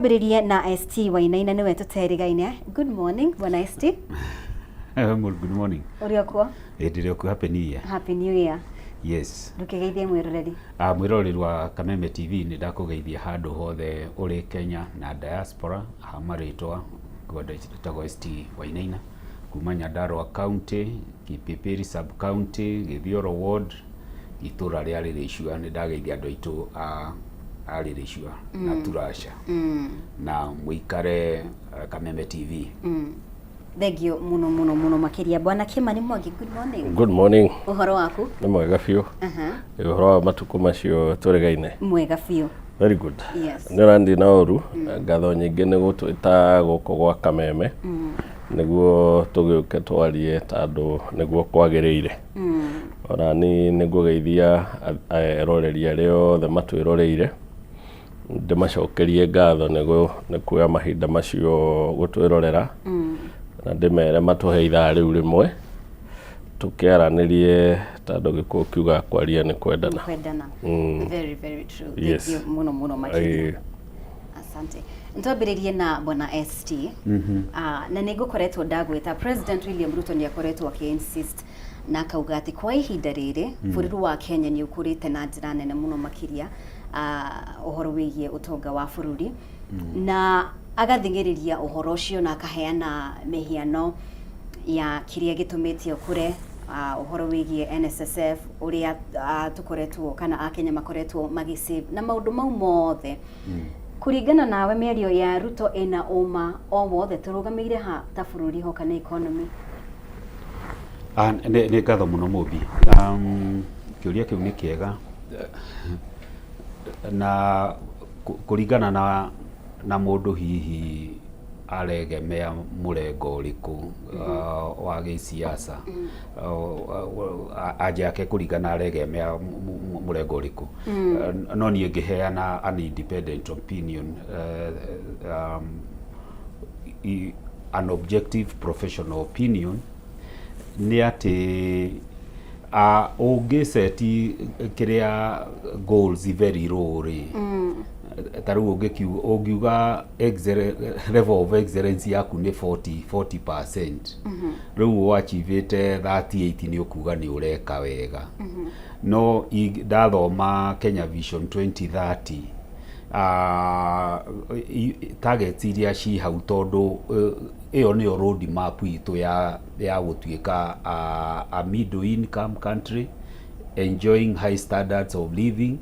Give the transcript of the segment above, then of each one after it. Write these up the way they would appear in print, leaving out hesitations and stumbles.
Biririe na ST Wainaina niwe tuterigaine. Good morning, bwana ST. Good morning. Uri okuo? Ndiri okuo. Happy New Year. Happy New Year. Yes. Ndukigeithie mwiroreri. Mwiroreri wa Kameme TV ni ndakugeithia handu hothe uri Kenya na diaspora. Maritwa gwetagwo ST Wainaina kuma Nyandarua County, Kipipiri Sub County, Githioro Ward, itura ria Riricua. Ni ndageithia andu aitu Riricua na Turasha na muikare Kameme TV. Thank you muno makiria. Bwana Kimani Mwangi, good morning. Good morning. Uhoro waku? Ni mwega fiu. Uhoro wa matuko macio turigaine. Mwega fiu. Very good. Yes. Ni randi na oru ngatho nyingi ni gutwita guko gwa Kameme niguo tugiuke twarie tandu niguo kwagiriire. Ona ni nigugeithia eroreri ario the matwiroreire ndimacokerie ngatho nikuoya mahinda macio gutwirorera na ndimere matuhe ithaa riu rimwe tukiaranirie tandu gikuo kiuga kwaria ni kwendana. Very true. Yes. Thank you muno makiri. Asante. Ntwambiririe na bwana ST. Na nigukoretwo ndagwita President William Ruto ni akoretwo akiinsist na akauga ati kwa ihinda riri bururi wa Kenya ni ukurite na njira nene muno makiria uhoro wigie utonga wa bururi na agathingiriria uhoro ucio na akaheana mihiano ya kiria gitumitio kure uhoro wigie NSSF uria tukoretwo kana akenya makoretwo magisave na maundu mau mothe. Kuringana nawe mĩario ya Ruto ina uma o wothe turugamire ha ta bururi ho kana economy? Ni ngatho muno mubi. Kiuria kiu ni kiega na kuringana na mundu hihi aregemea murengo uriku wa gisiasa aje yake kuringana aregemea murengo uriku no ni ngiheana an independent opinion, an objective professional opinion ni ati ungiseti kiria goals very low ri taru ungiuga level of excellence yaku ni 40%. Riu waachivite 38 ni ukuga ni ureka wega. No ndathoma Kenya Vision 2030 targets iria ci hau tondu iyo ni road map itu ya gutuika a middle income country enjoying high standards of living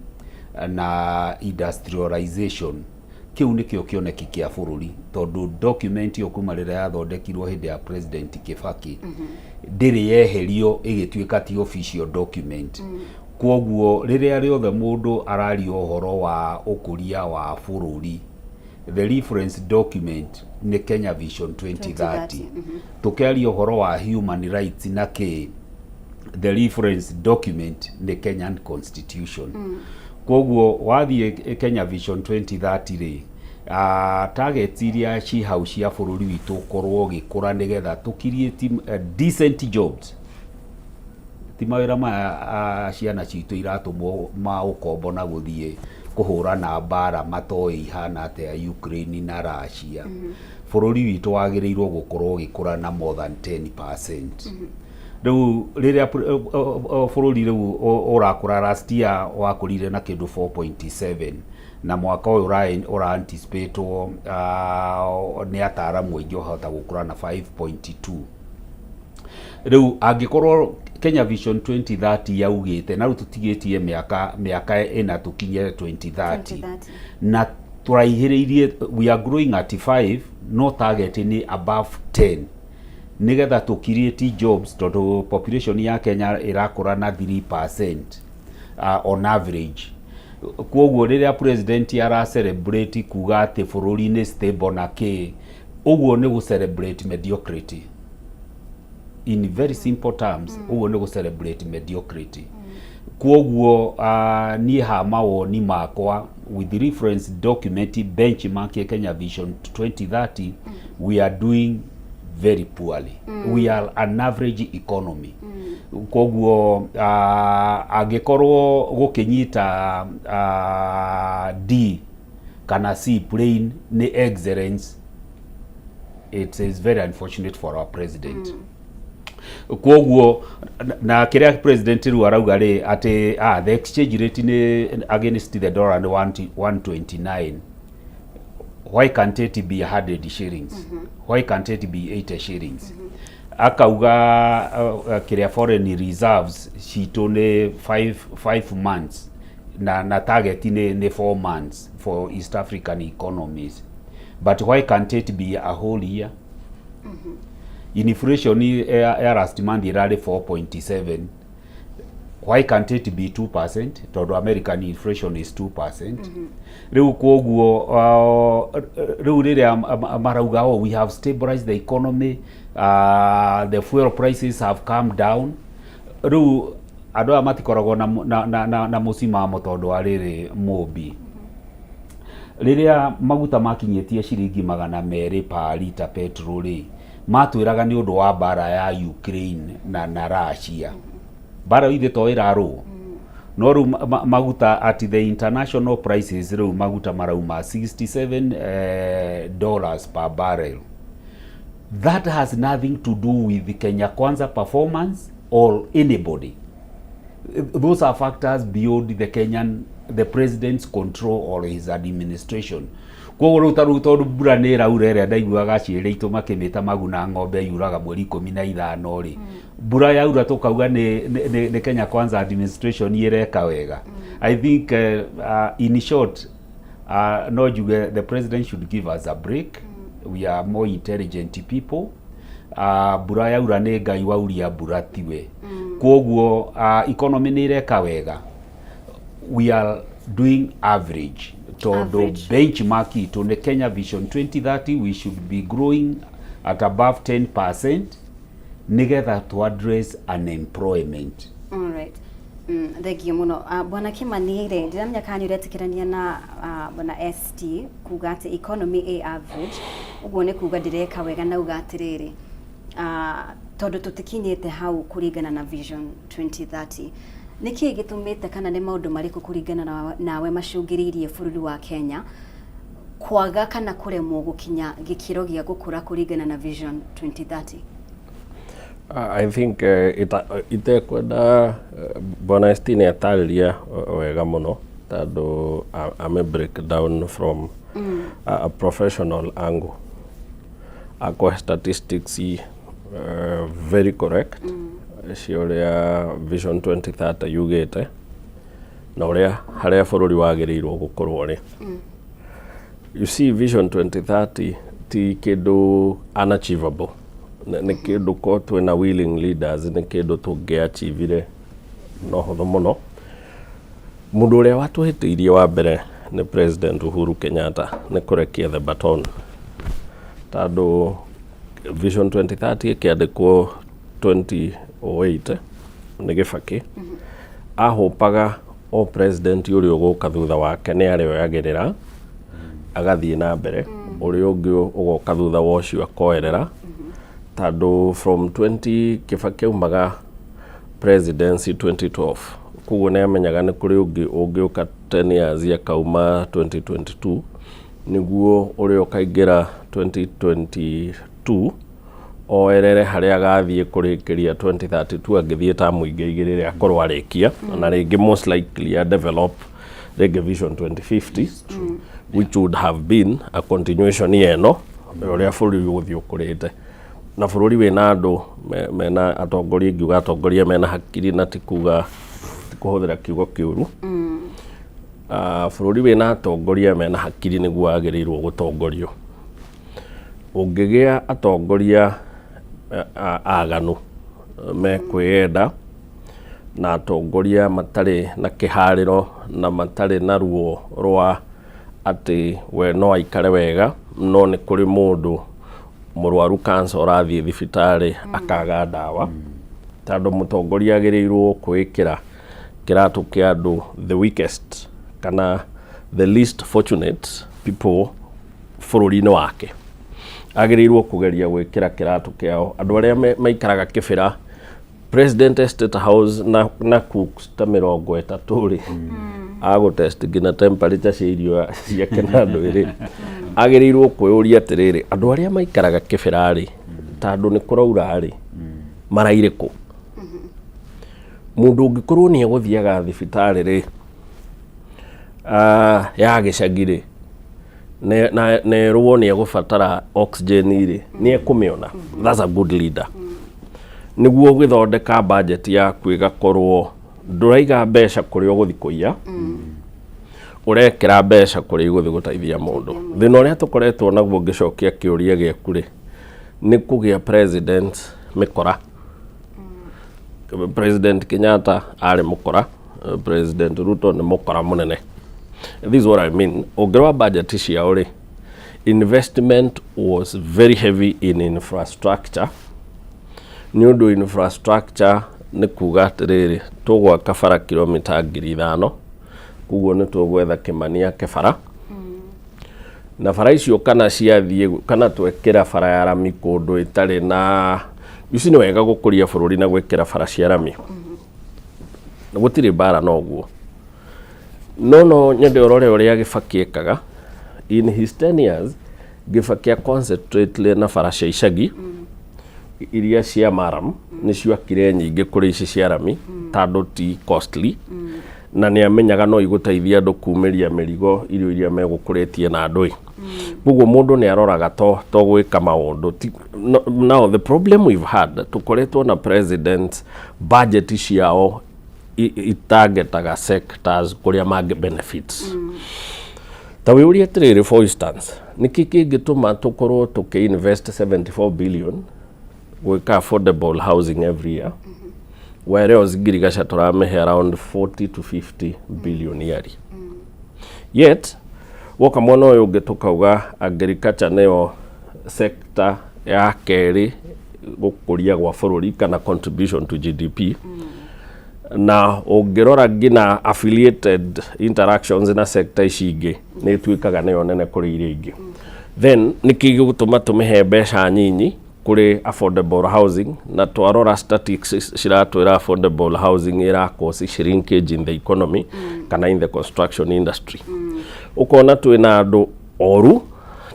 na industrialization. Kiu nikio kioneki kia bururi tondu document yo kuma rira yathondekirwo hindi ya President Kibaki ndiri yeherio igituika ti official document. Kwoguo riria riothe mundu arario uhoro wa ukuria wa bururi, the reference document ni Kenya Vision 2030. Tukiaria uhoro wa human rights na the reference document ni Kenyan Constitution. Kwoguo wathie Kenya Vision 2030 ri targets iria ci hau cia bururi witu korwo gikura nigetha tukirieti decent jobs. Ti mawira ma ciana citu iratumwo ma ukombo na guthie kuhura na mbara matoi ihana atia Ukraine na Russia. Bururi witu wagirirwo gukorwo gikura na more than 10%. Riu riria bururi riu urakura last year wakurire na kindu 4.7 na mwaka uyu ura anticipate ni ataramu aingi hota gukura na 5.2. Riu angikorwo Kenya Vision 2030 yaugite na rututigitie miaka ina tukinye 2030 na turaihiririe we are growing at 5, no target ni above 10 nigetha tukirieti jobs tondu population ya Kenya irakura na 3% on average. Kwoguo riria president ara celebrate kuga ati bururi ni stable na ke uguo ni gu celebrate mediocrity. In very simple terms, uguo ni gu celebrate mediocrity. Kwoguo ni ha mawoni makwa with the reference document benchmark ya Kenya Vision 2030 we are doing very poorly. We are an average economy. Kwoguo angikorwo gukinyita D kana seaplane ni excellence. It is very unfortunate for our president. Kwoguo na kiria president ru arauga ri ati the exchange rate ni against the dollar ni 129. Why can't it be 100 shillings? Why can't it be 80 shillings? Akauga kiria foreign reserves cito ni 5 months na target ni 4 months for East African economies. But why can't it be a whole year? Inflation ya last month irari 4.7. Why can't it be 2%? Todo American inflation is 2%. Riu kwoguo riu riria marauga we have stabilized the economy, the fuel prices have come down. Riu andu a matikoragwo na musimamo tondu ariri mobi. Riria maguta makinyetie ciringi 200 per liter petrol matwiraga ni undu wa bara ya Ukraine na Russia. Bara ithe to iraro. No ru maguta at the international prices ru maguta marauma $67 per barrel. That has nothing to do with the Kenya Kwanza performance or anybody. Those are factors beyond the president's control or his administration. Kwa ruta bura nera urere ndaiguaga ciire itu makimita maguna ng'ombe yuraga mweri 15 ri bura ya ura tukauga ni Kenya Kwanza administration yereka wega. I think in short no the president should give us a break. We are more intelligent people. Bura ya ura ni ngai wauria bura tiwe. Kwoguo economy ni ireka wega. We are doing average. Todo benchmark to the Kenya Vision 2030 we should be growing at above 10% nigetha to address unemployment. All right. Thank you muno. Bwana Kimanire ndiramya kanyu retikirania na bwana ST kuga ati economy a average uguo ni kuga direka wega na ugatiriri tondu tutikinyete hau kuringana na Vision 2030. Niki gitumite kana ni maundu mariku kuringana nawe macungiririe bururi wa Kenya kwaga kana kuremwo gukinya gikiro gia gukura kuringana na Vision 2030? I think itekwenda bona Stine atariria wega muno tondu I'm a breakdown from a professional angle. Akwa statistics very correct. Cia Vision 2030 yugite na uria haria bururi wagirirwo gukorwo ri. You see, Vision 2030 ti kindu unachievable. Ni kindu ko twina willing leaders, ni kindu tungiachievire no hotho muno. Mundu uria watuhitiirie wa mbere ni President Uhuru Kenyatta ni kurekia the baton. Tondu Vision 2030 kiandikwo 2008 ni Gibaki ahopaga o president uri uguka thutha wake ni ari oyagirira agathie na mbere uri ungi ugoka thutha wocio akoerera tondu from 20 Gibaki umaga presidency 2012 kuguo ne amenyaga ni kuri ungi uka 10 years akauma 2022 niguo uri ukaingira 2022 oerere haria gathie kurikiria 2032 agithie ta muingi igirire akorwa arikia na ringi most likely a develop the Vision 2050 which would have been a continuation yeno uria bururi uguthie ukurite na bururi wina andu mena atongoria ngiuga atongoria mena hakiri na tikuga tikuhuthira kiugo kiuru bururi wina atongoria mena hakiri niguo agirirwo gutongorio ungigia atongoria aganu me kwenda na atongoria matari na kihariro na matari na ruo rwa ati we no aikare wega no ni kuri mundu murwaru cancer rathie thibitari akaga dawa tondu mutongoria agirirwo kwikira kiratu kia andu the weakest kana the least fortunate people bururi-ini wake agirirwo kugeria gwikira kiratu kiao andu aria maikaraga kibira President Estate House na cooks ta 30 ri ago test gina temperature cia irio cia kenado ri agirirwo kwiyuria atiriri andu aria maikaraga kibirari tandu ni kuraura ri maraire ku mundu ungikorwo ni eguthiaga thibitari ri ya gicagiri ne ruo ni egubatara oxygen ri ni ekumiona. That's a good leader. Niguo gwithondeka budget yaku igakorwo nduraiga mbeca kuri uguthi kuiya urekera mbeca kuri iguthi gutaithia mundu. Thina uria tukoretwo naguo ngicokia kiuria giaku ri ni kugia president mikora. President Kenyatta ari mukora, President Ruto ni mukora munene. This is what I mean. Ogirwa budget ciao ri investment was very heavy in infrastructure. New infrastructure ni kuga atiriri tugwaka bara kilomita 5,000 kuguo ni tugwetha kimania kebara na bara icio kana ciathie kana twekera bara ya rami kundu itari na ici ni wega gukuria bururi na gwekera bara cia rami gutiri bara noguo no nyende orore uria Gibaki ekaga in his 10 years Gibaki concentrate na bara cia icagi iria cia maram nicio akire nyingi kuri ici cia rami tando ti costly na ni amenyaga no igutaithia andu kumeria mirigo iria megukuretie na andui gugu mundu ni aroraga to gwika maundu. Now the problem we've had tukoretwo na president budget ciao itagetaga sectors kuria mag benefits tawe uria tiriri. For instance niki kingituma tukorwo tukiinvest 74 billion gwika affordable housing every year whereas girigasha turamehe around 40 to 50 billion yearly. Yet woka mwana uyu ungitukauga agriculture nayo sector ya keri gukuria gwa bururi kana contribution to GDP na ungirora gina affiliated interactions na sector ici ingi ni twikaga nayo nene kuri iria ingi then niki gutuma tumehe mbeca nyinyi kuri affordable housing na twarora statistics ciratwira affordable housing ira cause shrinkage in the economy kana in the construction industry. Ukona twina andu oru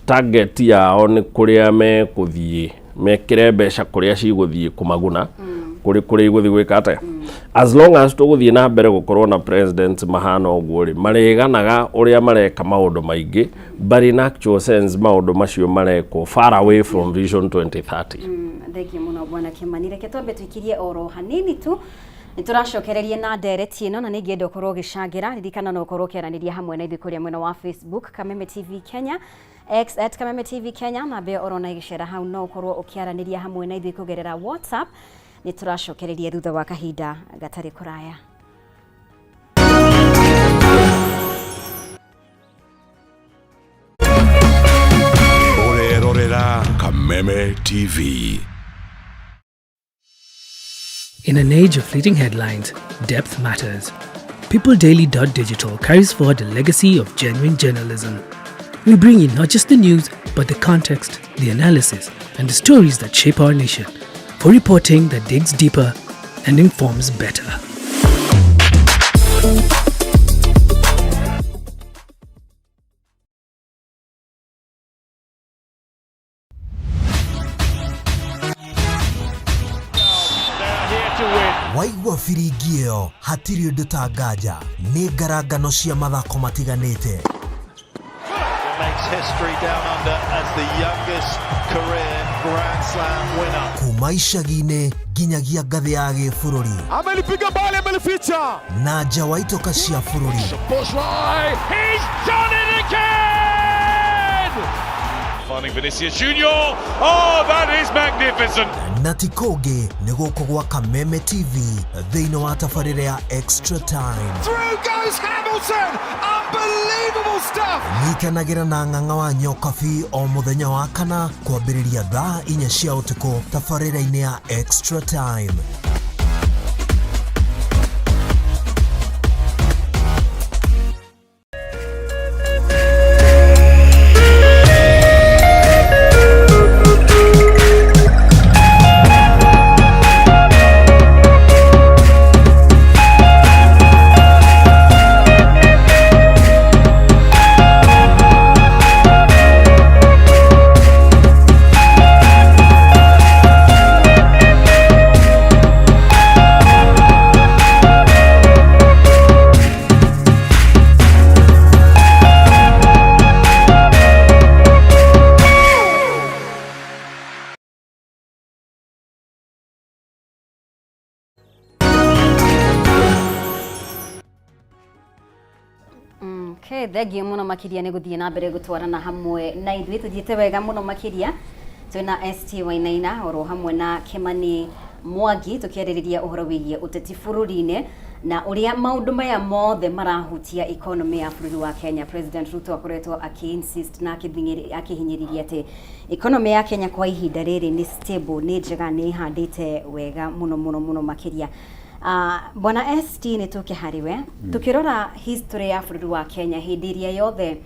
target yao ni kuria me kuthie mekire mbeca kuria ciguthie kumaguna kuri iguthi gwika ata as long as tuguthie na mbere gukorwo na president mahana uguo ri mareganaga uria mareka maundu maingi bari na actual sense maundu macio mareko far away from vision 2030. Thank you muno bwana Kimani. Reke twambe twikirie oro hanini tu nituracokererie na ndereti ino na ningienda ukorwo gicangira ririkana no ukorwo kiaraniria hamwe na ithikuria mwena wa Facebook Kameme TV Kenya, X @Kameme TV Kenya, na be orona igicera hau no ukorwo ukiaraniria hamwe na ithiku gerera WhatsApp. Nituracokererie thutha wa kahinda gatari kuraya. Orerorera Kameme TV. In an age of fleeting headlines, depth matters. PeopleDaily.digital carries forward a legacy of genuine journalism. We bring you not just the news, but the context, the analysis, and the stories that shape our nation. For reporting that digs deeper and informs better. Waigua firigio hatiri undu tangaja ni ngarangano cia mathako matiganite. Makes history down under as the youngest career Grand Slam winner. Kuma icagi-ini nginyagia ngathi ya gibururi. Amelipiga mbali, amelificha. Na nja wa itoka cia bururi. He's done it again! Finding Vinicius Junior. Oh, that is magnificent. Na ti kũngĩ nĩ gũkũ gwa Kameme TV thĩinĩ wa tabarĩra ya Extra Time. Through goes Hamilton! Unbelievable stuff! Nyitanagĩra na ng'ang'a wa Nyokabi o mũthenya wa kana kwambĩrĩria thaa 4 cia ũtukũ tabarĩra-inĩ ya Extra Time. Okay, thengio muno makiria ni guthie na mbere gutwarana hamwe na ithuĩ tuthiĩte wega muno makiria twina ST Wainaina oro hamwe na Kimani Mwangi tukiarĩrĩria ũhoro wĩgiĩ ũteti bũrũri-inĩ na ũrĩa maũndũ maya mothe marahutia economy ya bũrũri wa Kenya. President Ruto akoretwo aki-insist na akihinyĩrĩria atĩ economy ya Kenya kwa ihinda rĩrĩ nĩ stable, nĩ njega, nĩ ihandĩte wega muno makiria. Bwana ST nĩ tũke hariwe tukirora history ya bũrũri wa Kenya hĩndĩ ĩrĩa yothe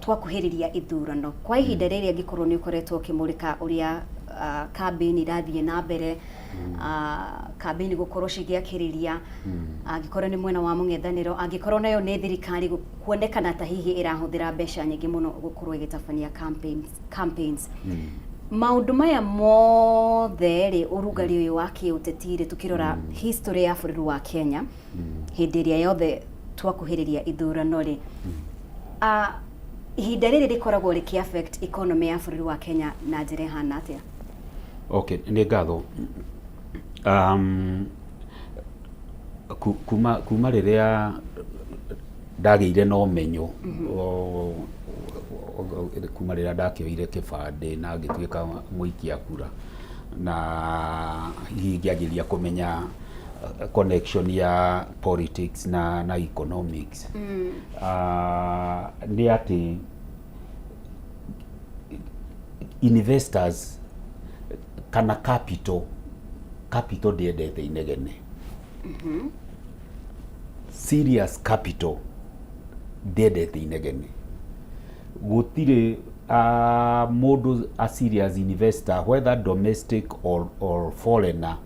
twakuhĩrĩria ithurano kwa ihinda rĩrĩ angĩkorwo nĩ ũkoretwo ũkĩmũrĩka ũrĩa campaign irathiĩ na mbere, campaign gũkorwo cigĩakĩrĩria, angĩkorwo nĩ mwena wa mũng'ethanĩro, angĩkorwo nayo nĩ thirikari kuonekana ta hihi ĩrahũthĩra mbeca nyingĩ mũno gũkorwo ĩgĩtabania campaigns. Maũndũ maya mothe rĩ ũrugarĩ ũyũ wa kĩũteti rĩ tukirora history ya bũrũri wa Kenya hĩndĩ ĩrĩa yothe twakuhĩrĩria ithurano rĩ, ihinda rĩrĩ rĩkoragwo rĩkĩ affect economy ya bũrũri wa Kenya na njĩra ĩhana atĩa? Okay, nĩ ngatho. Kuma rĩrĩa ndagĩire na ũmenyo kuma rĩrĩa ndakĩoire kĩbandĩ na ngĩtuĩka mũikia kura na hihi ngĩanjĩria kũmenya connection ya politics na economics, nĩ atĩ investors kana capital ndĩendete inegene. Serious capital ndĩendete inegene. Gũtirĩ mũndũ a serious investor whether domestic or foreigner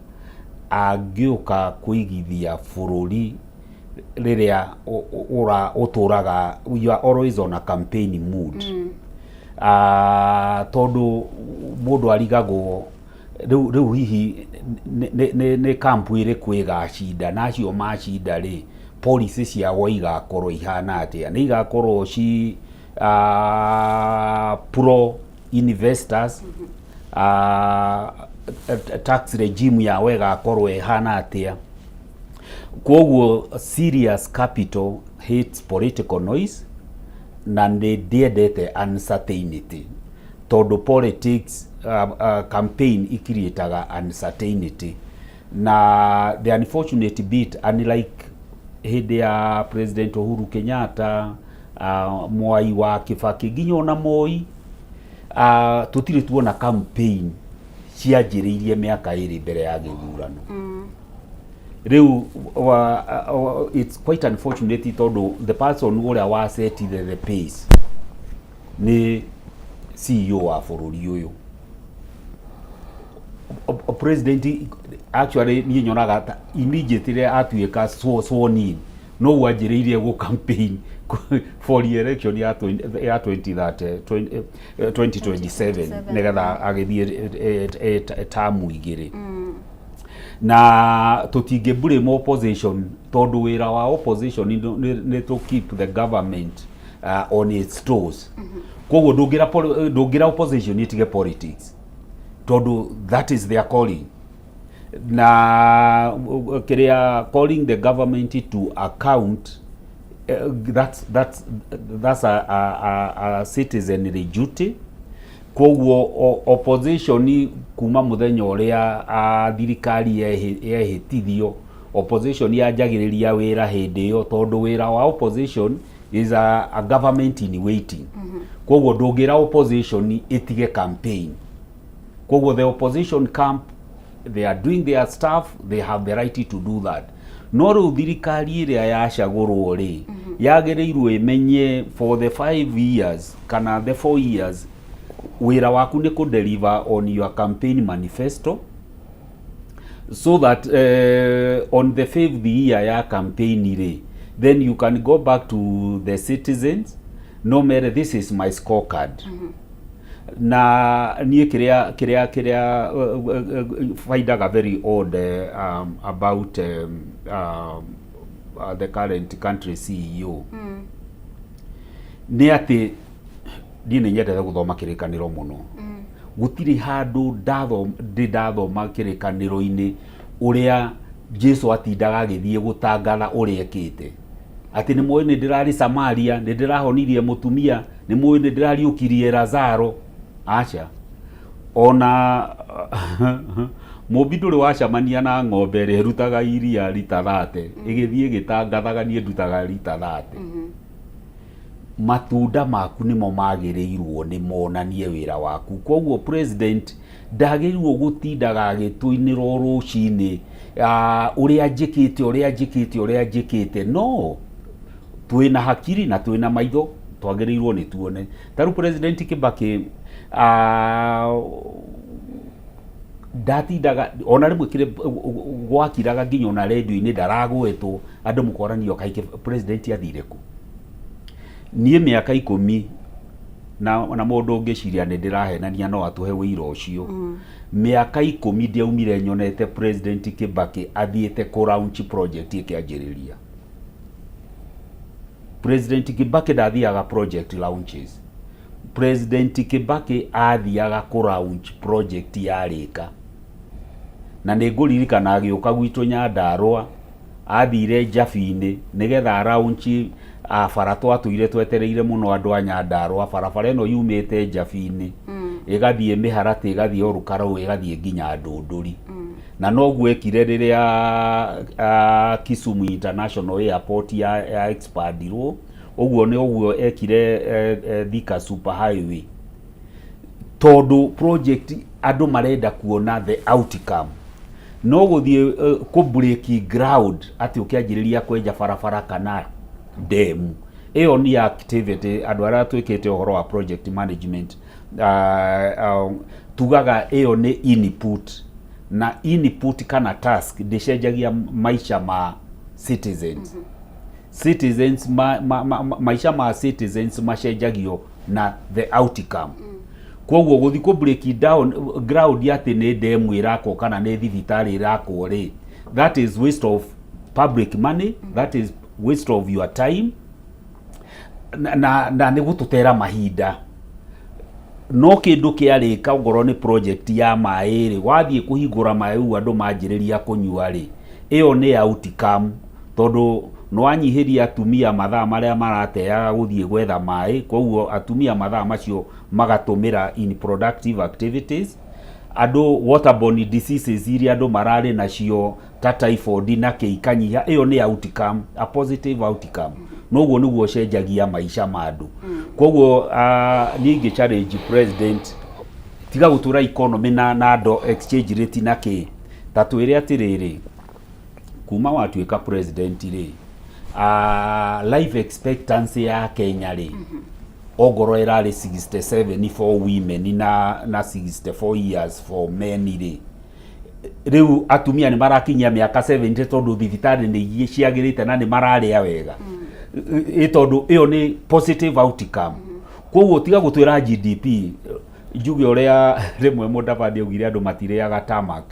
angĩũka kũigithia bũrũri rĩrĩa ũtũraga, you are always on a campaign mood. Tondũ mũndũ arigagwo rĩu hihi nĩ kampu ĩrĩkũ ĩgacinda na acio macinda rĩ policy ciao igakorwo ihana atĩa, nĩ igakorwo ci pro investors, tax regime yao ĩgakorwo ihana atĩa. Koguo serious capital hates political noise na ndĩendete uncertainty, tondũ politics campaign ikirietaga uncertainty. Na the unfortunate bit, unlike hĩndĩ ya President Uhuru Kenyatta, Mwai wa Kibaki nginya ona Moi, tutirĩ tuona campaign cianjĩrĩirie mĩaka ĩrĩ mbere ya gĩthurano. Rĩu it's quite unfortunate tondũ the person ũrĩa wa set the pace nĩ CEO wa bũrũri ũyũ. President actually niĩ nyonaga immediately atuĩka sworn in no wanjĩrĩirie gũ campaign for the election ya 2027 nĩgetha agĩthiĩ tamu igĩrĩ. Na tutinge blame opposition tondũ wĩra wa opposition nĩ to keep the government on its toes. Koguo ndũngĩra opposition itige politics tondũ that is their calling. Na calling the government to account, that's a citizenry duty. Koguo opposition kuma muthenya ũrĩa thirikari yehĩtithio, opposition yanjagĩrĩria wĩra hĩndĩ ĩyo tondũ wĩra wa opposition is a government in waiting. Koguo ndũngĩra opposition itige campaign. Koguo the opposition camp, they are doing their stuff, they have the right to do that. No rĩu thirikari ĩrĩa yacagũrwo rĩ yagĩrĩirwo ĩmenye for the 5 years kana the 4 years wĩra waku nĩ kũ deliver on your campaign manifesto, so that on the 5th year ya campaign rĩ then you can go back to the citizens no matter this is my scorecard. Na niĩ kĩrĩa find very odd about the current country CEO nĩ atĩ ndiĩ nĩ nyendete gũthoma kĩrĩkanĩro mũno. Gũtirĩ handũ ndathoma kĩrĩkanĩro-inĩ ũrĩa Jesu atindaga agĩthiĩ gũtangatha ũrĩa ekĩte. ati ni moyo ni ndirari Samaria, ni ndirahonirie mutumia, ni moyo ni ndirariukirie Lazaro. Acha ona mubi nduri wacamania na ng'ombe ri rutaga iria rita 30 igithie gitangathaga nie ndutaga rita 30. Matunda maku nimo magirirwo ni monanie wira waku. Koguo president ndagirirwo gutindaga agituinira rucini uria njikite no twina hakiri na twina maitho twagirirwo ni tuone. Taru president Kibaki ndatindaga ona rimwe kire gwakiraga nginya ona radio-ini ndaragwetwo andu mukoranio kaike president athire ku. Nie miaka 10 na mundu ungiciria ni ndirahenania no atuhe wira ucio. Miaka 10 ndiaumire nyonete president Kibaki athiete ku launch project ikianjiriria. President Kibaki ndathiaga project launches. President Kibaki athiaga ku launch project yarika. Na niguririkana agiuka gwitu Nyandarua athire Njabini nigetha launch bara twatuire twetereire muno andu a Nyandarua. Barabara ino yumite Njabini igathie Miharati igathie Orukarau igathie nginya Ndunduri. Na noguo ekire riria Kisumu International Airport ya expandirwo. Uguo ni uguo ekire Thika Super Highway. Todo project andu marenda kuona the outcome. No guthie ku breaking ground ati ukianjiriria kwenja barabara kana demu. Iyo ni activity andu ara twikite uhoro wa project management. Tugaga iyo ni input. Na input kana task deshajagia maisha ma citizens. Citizens maisha ma citizens mashejagio na the outcome. Koguo guthi ku break down ground ati ni demu irako kana ni thibitari irako ri, that is waste of public money, that is waste of your time na ni gututera mahinda. No kindu kiarika ngoro ni project ya mai ri wathie kuhingura mai u andu manjiriria kunyua ri, iyo ni outcome. Tondu no anyihiria atumia mathaa maria marateaga guthie gwetha mai, koguo atumia mathaa macio magatumira in productive activities. Andu waterborne diseases iria andu marari nacio ta typhoid na kikanyiha, iyo ni outcome, a positive outcome. Noguo niguo cenjagia maisha ma andu. Koguo ni ingi challenge president tiga gutura economy na andu exchange rate na ki tatwire atiriri kuma watuika president ri life expectancy ya Kenya ri ogoro irari 67 for women na 64 years for men ri. Riu atumia ni marakinyia miaka 70 tondu thibitari ni ciagirite na ni mararia wega. Tondu iyo ni positive outcome. Koguo tiga gutwira GDP njuge uria rimwe Mudavadi augire andu matireaga tamak.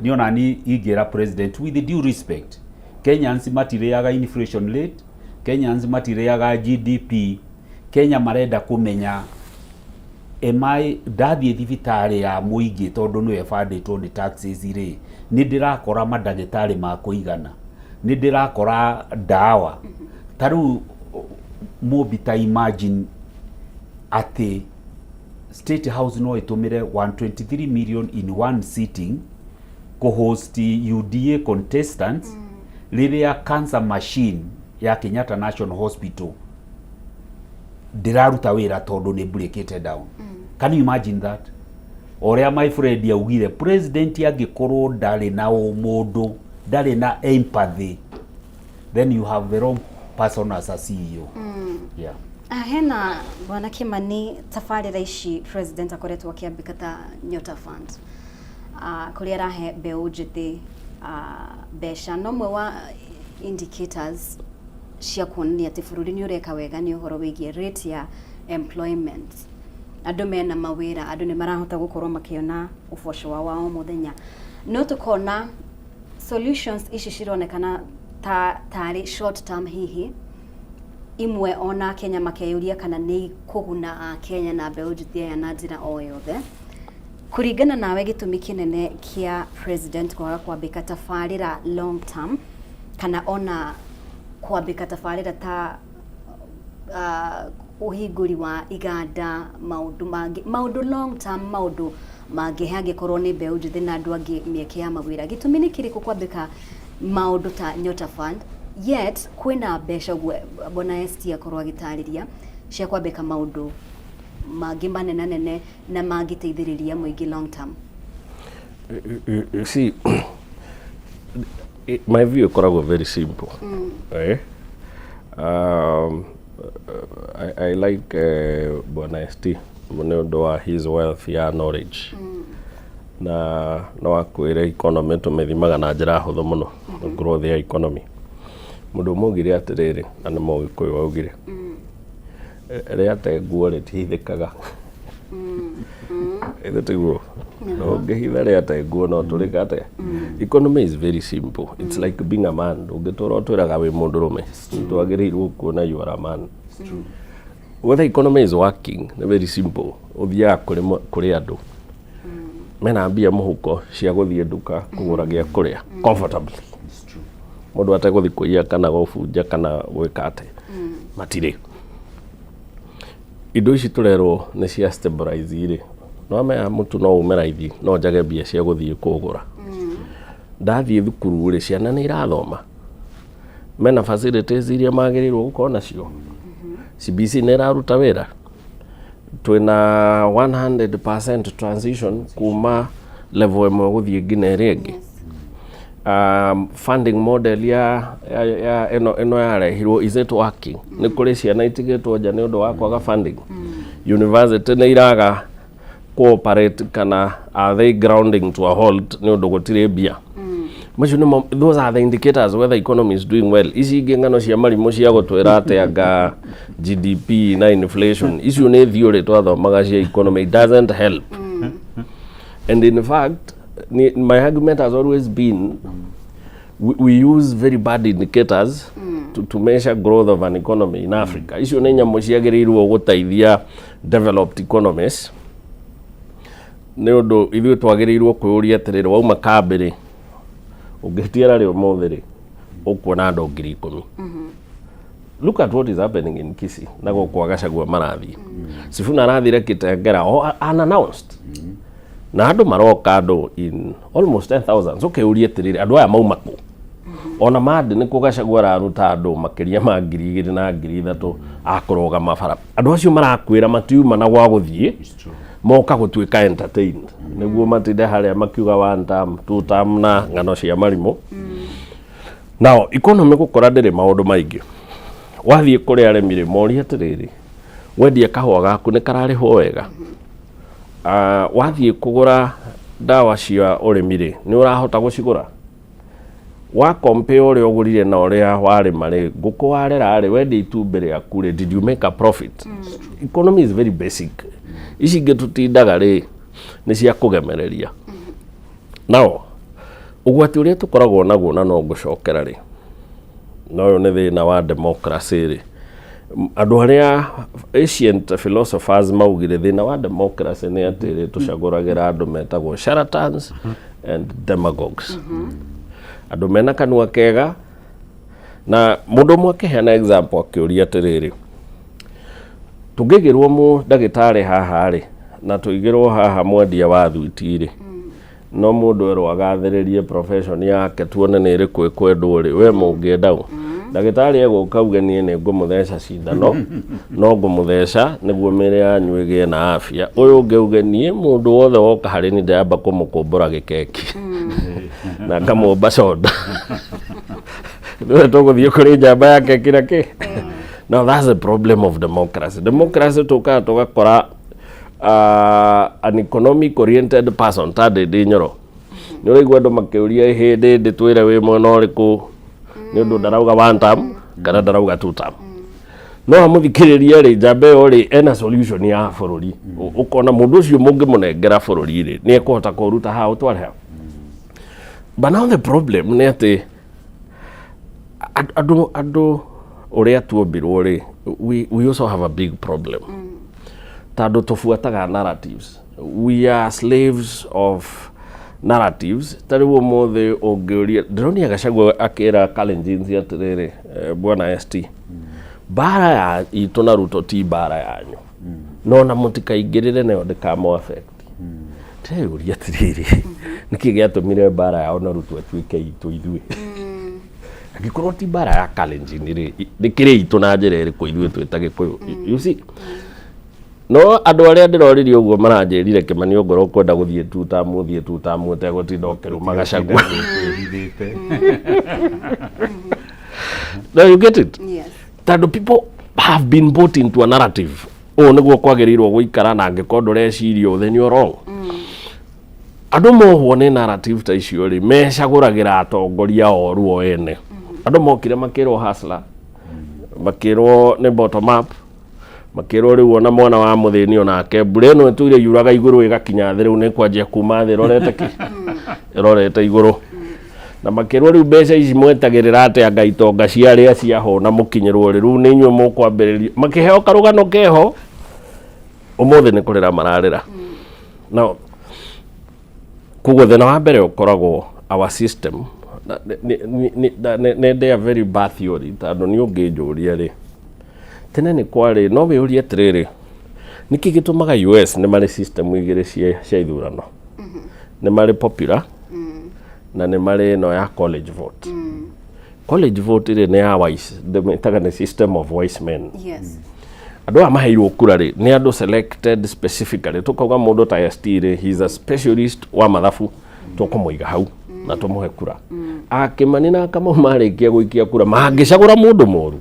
Niona ni ingira president with due respect. Kenyans matireaga inflation rate, Kenyans matireaga GDP. Kenya marenda kumenya emai ndathie thibitari ya muingi tondu no efanditwo ni taxes ri, ni ndirakora madagitari ma kuigana, ni ndirakora dawa. Taru mobita imagine ati State House no itumire 123 million in one sitting ko host UDA contestants riria cancer machine ya Kenyatta National Hospital ndiraruta wira tondu ni breaked down. Can you imagine that? Oria my friend yaugire president angikorwo ndari na umundu, ndari na empathy, then you have the wrong person as a CEO. Yeah. Hena bwana Kimani tafarira ici president akoretwo akiambika ta Nyota Fund. Kuria rahe mbeu njiti besha nomwe wa indicators cia kuonania ati bururi ni ureka wega ni uhoro wigie rate ya employment. Andu mena mawira, andu ni marahota gukorwo makiona uboco wao muthenya. No tukona solutions ici cironekana tari short term hihi imwe ona Kenya makeyuria kana ni kuguna Kenya na mbeu njiti ya na njira o yothe. Kurigana nawe gitumi kinene kia president kwaga kwambika tafarira long term kana ona kwambika tabarĩra ta uhingũri wa iganda, maundu long term, maundu mangĩ angĩkorwo nĩ mbeũ njĩthĩ na andũ angĩ mĩeke ya mawĩra. Gĩtũmi nĩ kĩrĩkũ kwambika maundu ta Nyota Fund yet kwĩna mbeca Bwana ST akorwo agĩtarĩria cia kwambika maundu mangĩ manene na mangĩteithĩrĩria mũingĩ long term? You see, my view is very simple. Right? I like Bwana ST Muneodoa, his wealth ya knowledge. Na no akwĩre economy tũmĩthimaga na njĩra hũthũ mũno, growth ya economy. Mũndũ mũgire atĩrĩrĩ, na nĩ Mũgĩkũyũ waugire, rĩa tenguo rĩtihithĩkaga. Ĩthe tiguo. No ngĩhitha rĩa tenguo no tũrĩka atĩa. Economy is very simple. It's like being a man. Ũngĩtũra ũtwĩraga wĩ mũndũrũme, twagĩrĩirwo kuona you are a man. Whether economy is working, it's very simple. Ũthiaga kũrĩ andũ mena mbia mũhuko cia gũthiĩ nduka kũgũra gĩa kũrĩa comfortably. Mũndũ ategũthiĩ kũiya kana gũbunja kana gwĩka atĩ matirĩ. Indo ici tũrerwo nĩ cia stabilize irĩ. No mea mũtu no ume raithi, no njage mbia cia gũthiĩ kũgũra. Ndathiĩ thukuru rĩ, ciana nĩ irathoma. Mena facilities iria magĩrĩirwo gũkorwo nacio. CBC nĩ ĩraruta wĩra. Twĩna 100% transition kuma level ĩmwe gũthiĩ nginya ĩrĩa ĩngĩ. Funding model ya ĩno yarehirwo, is it working? Nĩ kũrĩ ciana itigĩtwo nja nĩ ũndũ wa kwaga funding. University nĩ iraga cooperate kana are they grounding to a halt nĩ ũndũ gũtirĩ mbia. Those are the indicators whether economy is doing well. Ici ingĩ ng'ano cia marimũ cia gũtwĩra atĩ anga GDP na inflation, icio nĩ theory twathomaga cia economy, it doesn't help. And in fact, my argument has always been we use very bad indicators to measure growth of an economy in Africa. Icio nĩ nyamũ ciagĩrĩirwo gũteithia developed economies. Nĩ ũndũ ithuĩ twagĩrĩirwo kwĩũria atĩrĩrĩ, wauma kambĩrĩ ũngĩtiara rĩo mũthĩ ũkuona andũ 10,000. Look at what is happening in Kisii. Na gũkwa Gachagua marathiĩ. Sifuna arathire Kitengera unannounced. Na andũ maroka andũ in almost 10,000. So kĩũria atĩrĩrĩ, andũ aya mauma kũ? Ona mandi nĩ kũ Gachagua araruta andũ makĩria ma 2,000 na 3,000 akũrũgama bara. Andũ acio marakwĩra matiuma na gwa gũthiĩ. Moka gũtuĩka entertained. Nĩguo matinde harĩa makiuga 1 term, 2 term na ng'ano cia marimũ. Now, economy gũkora ndĩrĩ maũndũ maingĩ. Wathiĩ kũrĩ arĩmi moria atĩrĩrĩ, wendia kahũa gaku nĩ kararĩhwo wega. Wathiĩ kũgũra ndawa cia ũrĩmi nĩ ũrahota gũcigũra. Wa compare ũrĩa ũgũrire na ũrĩa warĩma rĩ, ngũkũ warera rĩ, wendia itumbĩ rĩaku rĩ, did you make a profit? Economy is very basic. Ici ingĩ tũtindaga rĩ, nĩ cia kũgemereria. Now, ũgwati ũrĩa tũkoragwo naguo na no ngũcokera rĩ, no ũyũ nĩ thĩna wa democracy rĩ. Andũ arĩa ancient philosophers maugire thĩna wa democracy nĩ atĩ tũcagũragĩra andũ metagwo charlatans and demagogues. Andũ mena kanua kega, na mũndũ ũmwe akĩheana example akĩũria atĩrĩrĩ, tũngĩgĩrwo ndagĩtarĩ haha rĩ, na tũigĩrwo haha mwendia wa thuiti rĩ, no mũndũ erwo agathĩrĩrie profession yake tuone nĩ ĩrĩkũ ĩkwendwo rĩ, we mũngĩenda ũ? Ndagĩtarĩ egũka auge niĩ nĩ ngũmũtheca cindano, no ngũmũtheca nĩguo mĩĩrĩ yanyu ĩgĩe na afya. Ũyũ ũngĩ auge niĩ mũndũ wothe woka harĩ niĩ ndĩramba kũmũkũmbũra gĩkeki na ngamũmba soda. Tũgũthiĩ kũrĩ njamba ya keki na kĩ? Now that's the problem of democracy. Democracy tũkaga tũgakora an economic oriented person ta Ndĩndĩ Nyoro. Nĩ ũraigua andũ makĩũria hĩndĩ ndĩ twĩre wĩ mwena ũrĩkũ, nĩ ũndũ ndarauga 1 term kana ndarauga 2 term. No amũthikĩrĩria rĩ, njamba ĩyo rĩ ena solution ya bũrũri. Ũkona mũndũ ũcio mũngĩmũnengera bũrũri rĩ, nĩ ekũhota kũruta haha ũtware ha. But now the problem nĩ atĩ andũ ũrĩa tuombirwo rĩ, we also have a big problem. Tondũ tũbuataga narratives. We are slaves of narratives tariwo mothe ongeoria ndironia Gachagua akira Kalenjin atiriri bwana ST bara ya itu na Ruto ti bara yanyu no na mutikaingirire nayo ndikamo affect teuria tiriri niki giatumire bara ya na Ruto atuike itu ithui agikorwo ti bara ya Kalenjin ri ndikire itu na njira iri ku ithui twitage ku you see no andu aria ndiroriri uguo maranjirire Kimani Ongoro kwenda guthie tuta tego tindokeru Magachagua now you get it Yes. that the people have been bought into a narrative niguo kwagirirwo guikara na ngikondo recirio then you're wrong andu mohwo ni narrative ta icio ri mecaguragira atongoria oru o ene andu mokire makirwo hustler makirwo ni bottom up makirwo riu ona mwana wa muthini onake mbure no tuire yuraga iguru igakinya thiru ni kwanjia kuma thi rorete ki rorete iguru na makirwo riu mbeca ici mwetagirira ate anga itonga ciaria ciaho na mukinyirwo riu ni inywe mukwambiriria makiheo karugano keho umuthi ni kurira mararira now kugo thina wa mbere ukoragwo our system they are very bad theory tando ni unginjuria ri tene ni kwari no we uria tiriri niki gitumaga US ni mari system igire cia ithurano ni mari popular na ni mari no ya college vote college vote ri ni ya wise the taga system of wise men Yes. andu amaheirwo kura ri ni andu selected specifically tukauga mundu ta ST ri he is a specialist wa mathabu tukumuiga hau na tumuhe kura Kimani na kama marikia guikia kura mangicagura mundu moru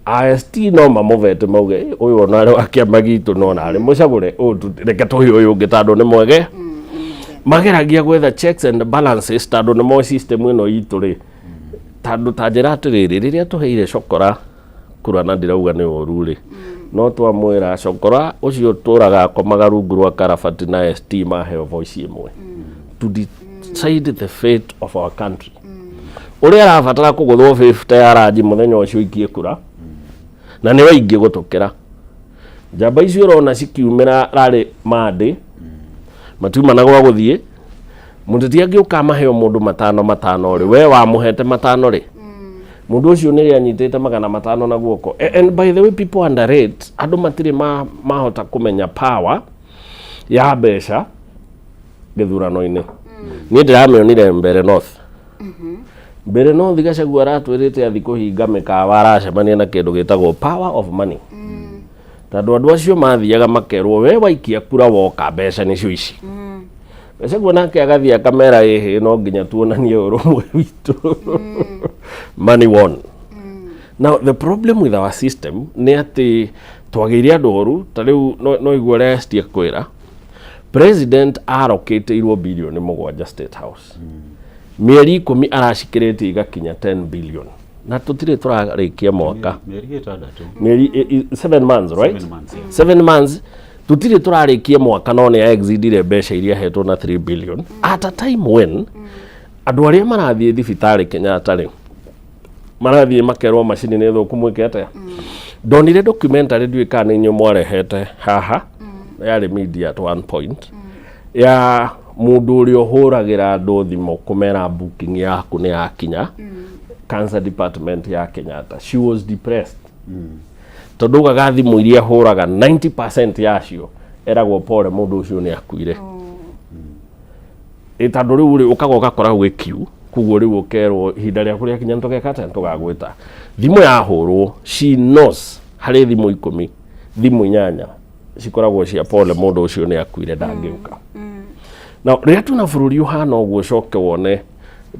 AST no mamovete mauge uyu ona ari akiama gitu no na ari mucagure reke tuhi uyu ungi tando ni mwege mageragia gwetha checks and balances tando ni mo system ino itu ri tando tanjira atiriri riria tuheire cokora kura na ndirauga ni oru ri no twamwira cokora ucio turaga komaga rungu rwa karabati na ST maheo voice imwe to decide the fate of our country uria arabatara kuguthwo 50 ya rangi muthenya ucio ikie kura na ni waingi gutukira jamba icio rona cikiumira rari mande matuma na gwa guthie mundu ti angi ukamaheo mundu matano ri we wa muhete matano ri mundu ucio ni anyitete magana matano na guoko and by the way people underrate andu matire mahota kumenya power ya besha githurano-ini ni ndiramionire mbere north mbere no Gachagua aratwirite athi kuhinga mikawa aracemania na kindu gitagwo power of money tondu andu acio mathiaga makerwo we waikia kura woka mbeca nicio ici Gachagua nake agathii akamera ihi no nginya tuonanie urumwe witu money won now the problem with our system ni ati twagire andu oru ta riu no igua restie kwira president allocate irwo billion 7 state house mieri 10 arashikirite igakinya 10 billion na tutire turarikia mwaka mieri 7 months right 7 months tutire turarikia mwaka no ne exceedire mbeca iria hetwo na 3 billion at a time when andu aria marathie thibitari Kenyatta ri marathie makerwo macini ne thuku mwikete ndonire documentary ndwikana inyo mwarehete haha yari media at one point ya mundu uri ohuragira andu thimo kumera booking yaku ni yakinya cancer department ya Kenyatta she was depressed tondu gaga thimu iria huraga 90% yacio eragwo pore mundu ucio ni akuire itandu riu ri ukagoka kora gwi kiu kuguo riu ukerwo hinda ria kuria kinya ntogekate ntugagwita thimu yahurwo she knows hari thimu 10 thimu 8 cikoragwo cia pole mundu ucio ni akuire ndangiuka now riria tuna bururi uhana uguo coke wone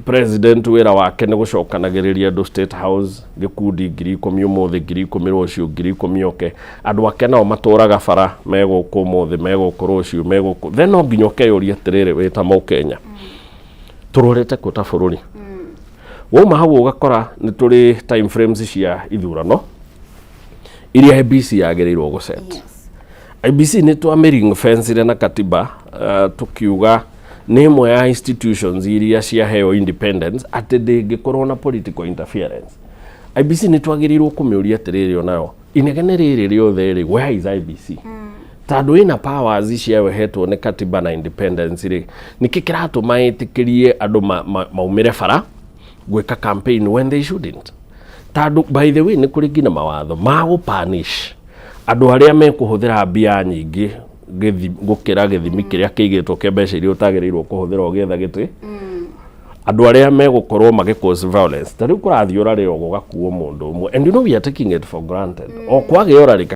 president wira wake ni gucokanagiriria andu state house gikundi 10,000 umuthi 10,000 rucio 10,000 oke andu ake nao maturaga bara meguku umuthi meguku rucio meguku then no nginya ukeyuria tiriri wita mo Kenya turorete kuta bururi woma hau ugakora ni turi time frames cia ithurano iria IBC yagereirwo guset IBC ni twamiring fence na katiba tukiuga ni imwe ya institutions iria cia heo independence ati ndingikorwo na political interference IBC ni twagirirwo kumiuria tiriri onayo inegene riri riothe ri where is IBC tandå ina powers ici yawehetwo nä katiba na independence rä niki kiratå maĩtĩkĩrie andũ maumĩre bara gwĩka campaign when they shouldn't. Tandå by the way nĩ kũrĩ nginya mawatho ma gũpunish andũ arĩa mekũhũthĩra mbia nyingĩ gũkĩra gĩthimi kĩrĩa kĩigĩtwo kĩa mbeca iria ũtagĩrĩirwo kũhũthĩra ũgĩetha gĩtĩ. Andũ arĩa megũkorwo magĩcause violence. Ta rĩu kũrathiĩ ũrarĩrwo gũgakuo mũndũ ũmwe, and you know we are taking it for granted. O kwagĩa ũrarĩka